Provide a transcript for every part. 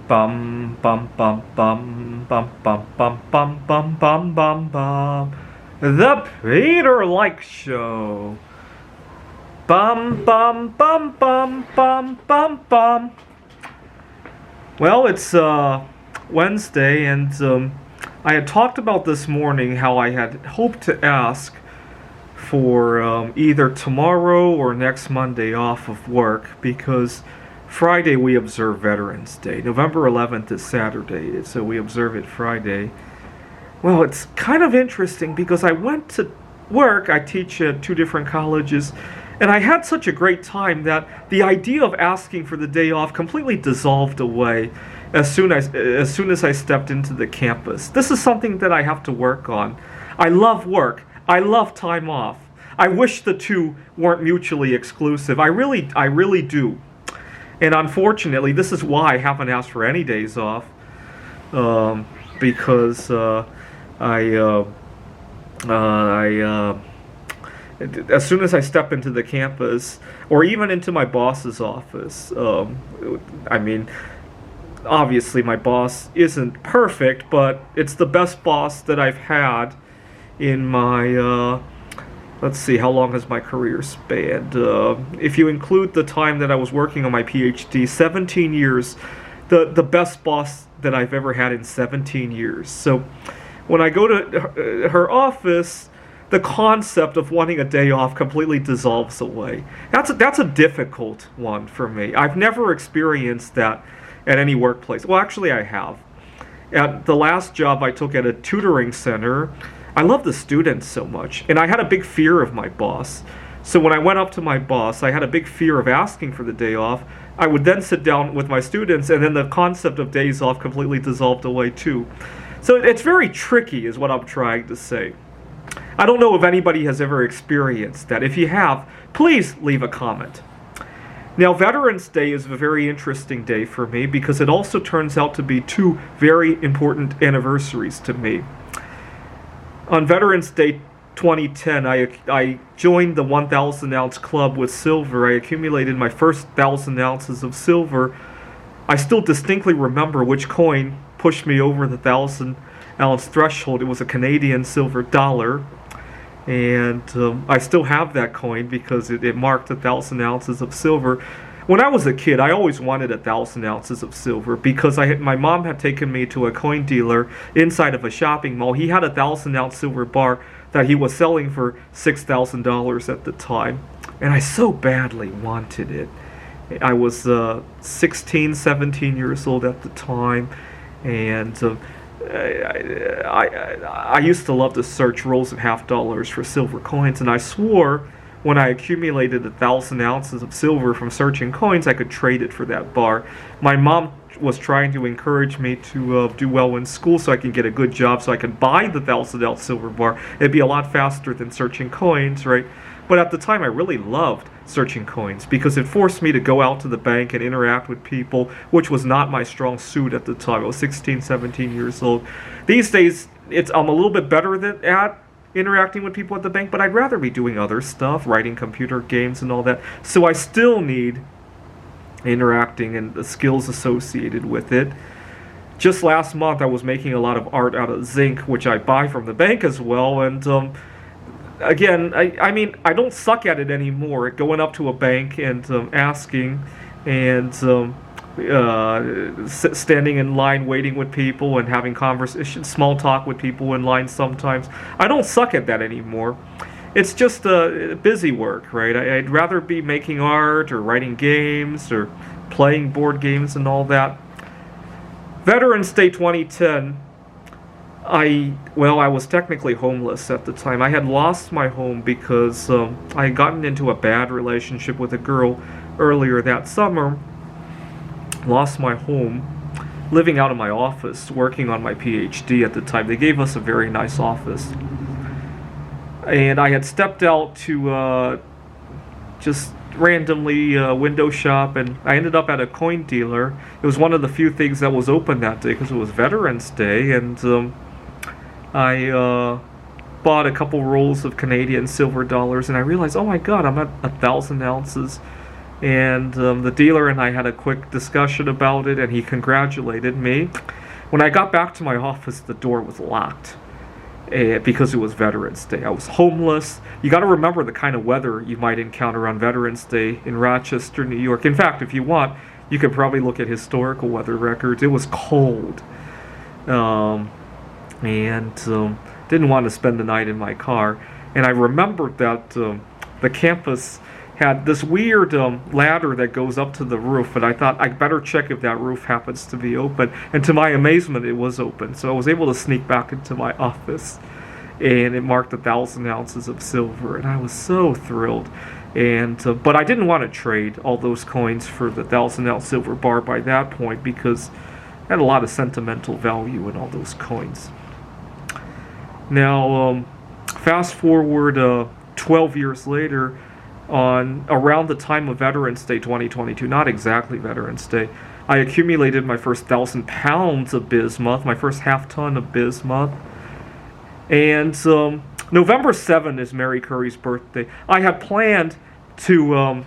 Bum bum bum bum bum bum bum bum bum bum bum bum. The Peter Like Show. Bum bum bum bum bum bum bum. Well, it's Wednesday, and I had talked about this morning how I had hoped to ask for either tomorrow or next Monday off of work because Friday we observe Veterans Day. November 11th is Saturday, so we observe it Friday. Well, it's kind of interesting because I went to work. I teach at two different colleges, and I had such a great time that the idea of asking for the day off completely dissolved away as soon as I stepped into the campus. This is something that I have to work on. I love work. I love time off. I wish the two weren't mutually exclusive. I really do. And unfortunately, this is why I haven't asked for any days off, because as soon as I step into the campus, or even into my boss's office, obviously my boss isn't perfect, but it's the best boss that I've had in my, let's see, how long has my career spanned? If you include the time that I was working on my PhD, 17 years, the best boss that I've ever had in 17 years. So when I go to her office, the concept of wanting a day off completely dissolves away. That's a difficult one for me. I've never experienced that at any workplace. Well, actually, I have. At the last job I took at a tutoring center, I love the students so much, and I had a big fear of my boss. So when I went up to my boss, I had a big fear of asking for the day off. I would then sit down with my students, and then the concept of days off completely dissolved away too. So it's very tricky, is what I'm trying to say. I don't know if anybody has ever experienced that. If you have, please leave a comment. Now, Veterans Day is a very interesting day for me because it also turns out to be two very important anniversaries to me. On Veterans Day 2010, I joined the 1,000 ounce club with silver. I accumulated my first 1,000 ounces of silver. I still distinctly remember which coin pushed me over the 1,000 ounce threshold. It was a Canadian silver dollar. And I still have that coin because it marked 1,000 ounces of silver. When I was a kid, I always wanted 1,000 ounces of silver because my mom had taken me to a coin dealer inside of a shopping mall. He had 1,000 ounce silver bar that he was selling for $6,000 at the time. And I so badly wanted it. I was 16, 17 years old at the time. And I used to love to search rolls of half dollars for silver coins, and I swore when I accumulated 1,000 ounces of silver from searching coins, I could trade it for that bar. My mom was trying to encourage me to do well in school so I can get a good job so I could buy the 1,000 ounce silver bar. It'd be a lot faster than searching coins, right? But at the time, I really loved searching coins because it forced me to go out to the bank and interact with people, which was not my strong suit at the time. I was 16, 17 years old. These days, I'm a little bit better at interacting with people at the bank, but I'd rather be doing other stuff, writing computer games and all that. So I still need interacting and the skills associated with it. Just last month, I was making a lot of art out of zinc, which I buy from the bank as well, and again, I don't suck at it anymore. Going up to a bank and asking and standing in line waiting with people and having conversation, small talk with people in line sometimes. I don't suck at that anymore. It's just busy work, right? I'd rather be making art or writing games or playing board games and all that. Veterans Day 2010, I was technically homeless at the time. I had lost my home because I had gotten into a bad relationship with a girl earlier that summer. Lost my home, living out of my office, working on my PhD at the time. They gave us a very nice office. And I had stepped out to just randomly window shop, and I ended up at a coin dealer. It was one of the few things that was open that day because it was Veterans Day, and I bought a couple rolls of Canadian silver dollars, and I realized, oh my God, I'm at 1,000 ounces And the dealer and I had a quick discussion about it, and he congratulated me. When I got back to my office, the door was locked because it was Veterans Day. I was homeless. You got to remember the kind of weather you might encounter on Veterans Day in Rochester, New York. In fact, if you want, you could probably look at historical weather records. It was cold. And didn't want to spend the night in my car. And I remembered that the campus had this weird ladder that goes up to the roof, and I thought I better check if that roof happens to be open. And to my amazement, it was open. So I was able to sneak back into my office, and it marked 1,000 ounces of silver, and I was so thrilled. And but I didn't want to trade all those coins for the 1,000-ounce silver bar by that point, because I had a lot of sentimental value in all those coins. Now, fast forward 12 years later, on around the time of Veterans Day 2022, not exactly Veterans Day, I accumulated my first 1,000 pounds of bismuth, my first half-ton of bismuth. And November 7 is Mary Curry's birthday. I had planned to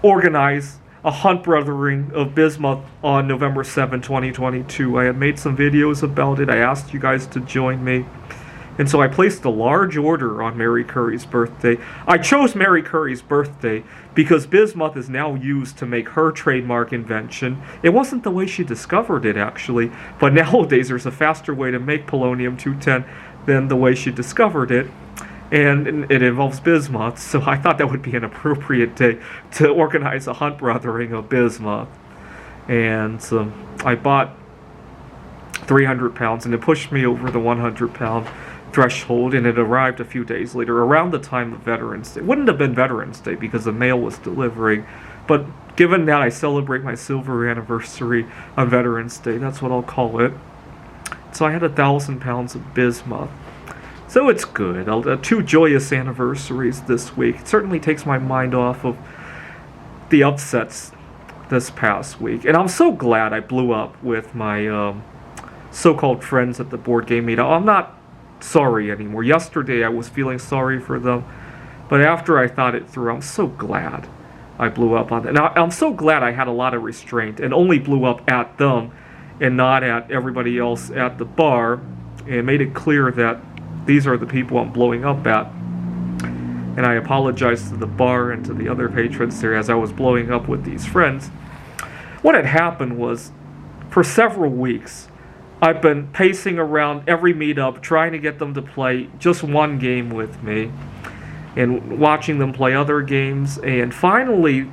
organize a hunt brothering of bismuth on November 7, 2022. I had made some videos about it. I asked you guys to join me. And so I placed a large order on Mary Curry's birthday. I chose Mary Curry's birthday because bismuth is now used to make her trademark invention. It wasn't the way she discovered it, actually, but nowadays there's a faster way to make polonium-210 than the way she discovered it, and it involves bismuth, so I thought that would be an appropriate day to organize a hunt brothering of bismuth. And I bought 300 pounds, and it pushed me over the 100-pound threshold, and it arrived a few days later, around the time of Veterans Day. It wouldn't have been Veterans Day because the mail was delivering, but given that I celebrate my silver anniversary on Veterans Day, that's what I'll call it. So I had 1,000 pounds of bismuth. So it's good. 2 joyous anniversaries this week. It certainly takes my mind off of the upsets this past week. And I'm so glad I blew up with my so-called friends at the board game meetup. I'm not sorry anymore. Yesterday I was feeling sorry for them, but after I thought it through, I'm so glad I blew up on that. Now, I'm so glad I had a lot of restraint and only blew up at them and not at everybody else at the bar, and made it clear that these are the people I'm blowing up at. And I apologized to the bar and to the other patrons there as I was blowing up with these friends. What had happened was, for several weeks, I've been pacing around every meetup trying to get them to play just one game with me and watching them play other games. And finally,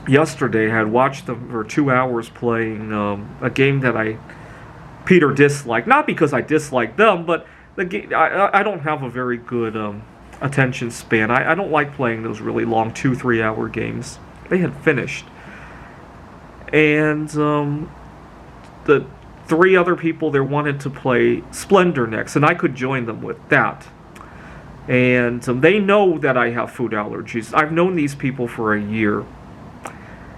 yesterday, I had watched them for 2 hours playing a game that Peter disliked. Not because I disliked them, but the game, I don't have a very good attention span. I don't like playing those really long 2-3 hour games. They had finished. And the 3 other people there wanted to play Splendor next, and I could join them with that. And they know that I have food allergies. I've known these people for a year.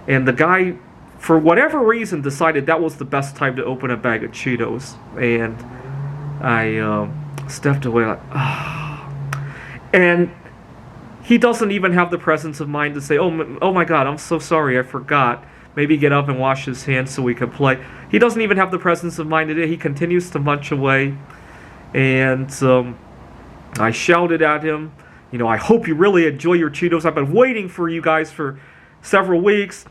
And the guy, for whatever reason, decided that was the best time to open a bag of Cheetos. And I stepped away like, ah. And he doesn't even have the presence of mind to say, oh my God, I'm so sorry, I forgot. Maybe get up and wash his hands so we can play. He doesn't even have the presence of mind to do it. He continues to munch away. And I shouted at him, I hope you really enjoy your Cheetos. I've been waiting for you guys for several weeks.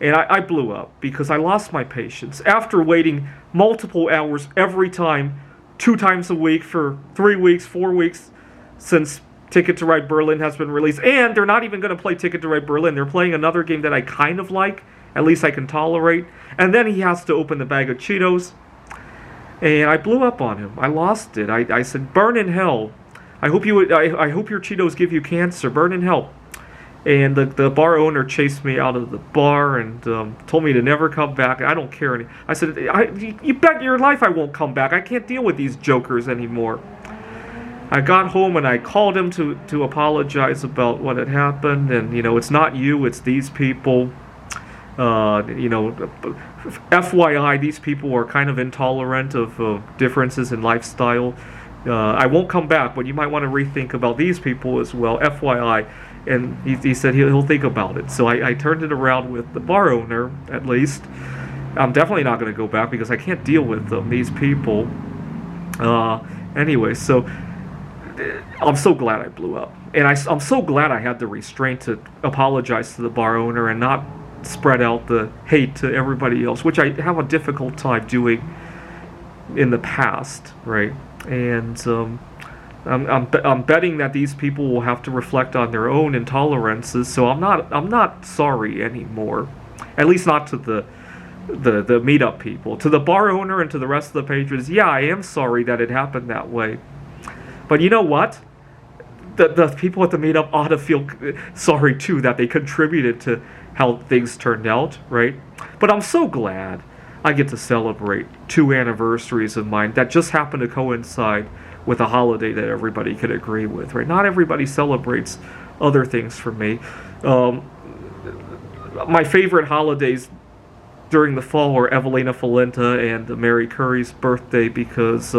And I blew up because I lost my patience. After waiting multiple hours every time, 2 times a week for 3 weeks, 4 weeks, since Ticket to Ride Berlin has been released. And they're not even going to play Ticket to Ride Berlin. They're playing another game that I kind of like. At least I can tolerate. And then he has to open the bag of Cheetos. And I blew up on him. I lost it. I said, burn in hell. I hope your Cheetos give you cancer. Burn in hell. And the bar owner chased me out of the bar and told me to never come back. I don't care. I said, you bet your life I won't come back. I can't deal with these jokers anymore. I got home and I called him to apologize about what had happened. And, it's not you, it's these people. FYI, these people are kind of intolerant of differences in lifestyle. I won't come back, but you might want to rethink about these people as well. FYI. And he said he'll think about it. So I turned it around with the bar owner, at least. I'm definitely not going to go back because I can't deal with them, these people. Anyway, so I'm so glad I blew up. And I'm so glad I had the restraint to apologize to the bar owner and not spread out the hate to everybody else, which I have a difficult time doing in the past, right? And I'm betting that these people will have to reflect on their own intolerances. So I'm not sorry anymore, at least not to the meetup people. To the bar owner and to the rest of the patrons, yeah, I am sorry that it happened that way. But you know what? The people at the meetup ought to feel sorry too that they contributed to how things turned out, right? But I'm so glad I get to celebrate 2 anniversaries of mine that just happen to coincide with a holiday that everybody could agree with, right? Not everybody celebrates other things for me. My favorite holidays during the fall were Evelina Folenta and Mary Curry's birthday because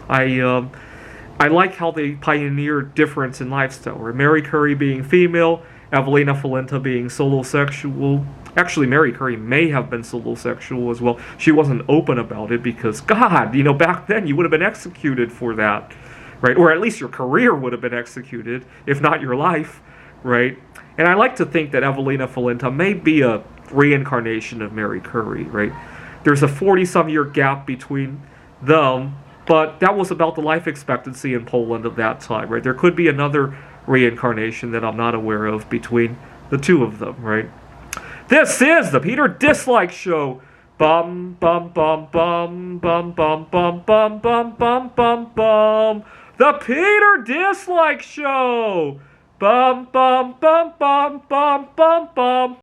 I like how they pioneered difference in lifestyle. Right? Mary Curry being female, Evelina Folenta being solosexual. Actually, Mary Curry may have been solosexual as well. She wasn't open about it because, God, back then you would have been executed for that, right? Or at least your career would have been executed, if not your life, right? And I like to think that Evelina Folenta may be a reincarnation of Mary Curry, right? There's a 40-some year gap between them, but that was about the life expectancy in Poland of that time, right? There could be another reincarnation that I'm not aware of between the two of them, right? This is the Peter Dislike Show. Bum bum bum bum bum bum bum bum bum bum bum bum. The Peter Dislike Show. Bum bum bum bum bum bum bum.